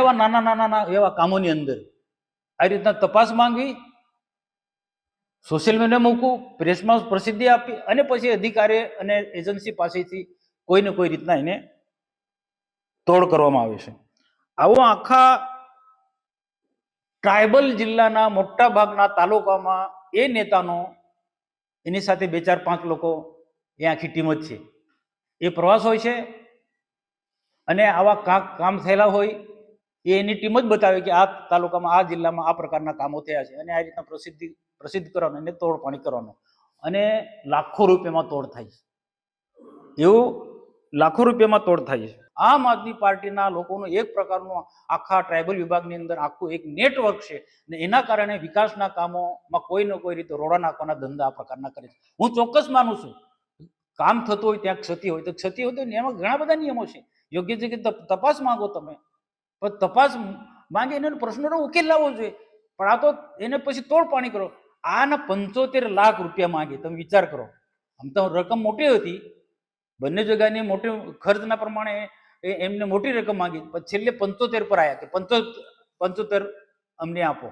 એવા નાના એવા કામોની અંદર આ રીતના તપાસ માંગવી, સોશિયલ મીડિયા મૂકવું, પ્રેસમાં પ્રસિદ્ધિ આપી અને પછી અધિકારી અને એજન્સી પાસેથી કોઈને કોઈ રીતના એને તોડ કરવામાં આવે છે. આવો આખા ટ્રાયબલ જિલ્લાના મોટા ભાગના તાલુકામાં એ નેતાનો એની સાથે 2, 4, 5 લોકો એ આખી ટીમ જ છે. એ પ્રવાસ હોય છે અને આવા કામ થયેલા હોય એ એની ટીમ જ બતાવે કે આ તાલુકામાં આ જિલ્લામાં આ પ્રકારના કામો થયા છે અને આ રીતના પ્રસિદ્ધ કરવાનું એને તોડપાણી કરવાનું અને લાખો રૂપિયામાં તોડ થાય છે. એવું લાખો રૂપિયામાં તોડ થાય છે. આમ આદમી પાર્ટીના લોકોનું એક પ્રકારનું આખા ટ્રાયબલ વિભાગની અંદર આખું એક નેટવર્ક છે ને એના કારણે વિકાસના કામોમાં કોઈ ને કોઈ રીતે રોડા નાખવાના ધંધા આ પ્રકારના કરે છે. હું ચોક્કસ માનું છું કામ થતું હોય ત્યાં ક્ષતિ હોય તો ક્ષતિ હોય તો એમાં ઘણા બધા નિયમો છે. યોગ્ય છે કે તપાસ માંગો તમે, પણ તપાસ માંગે એને પ્રશ્નનો ઉકેલ લાવવો જોઈએ. પણ આ તો એને પછી તોડપાણી કરો. આના 75 લાખ રૂપિયા માંગે. તમે વિચાર કરો, આમ તો રકમ મોટી હતી, બંને જગ્યાની મોટી ખર્ચના પ્રમાણે એમને મોટી રકમ માંગી, પણ છેલ્લે 75 પર આવ્યા કે 75 અમને આપો.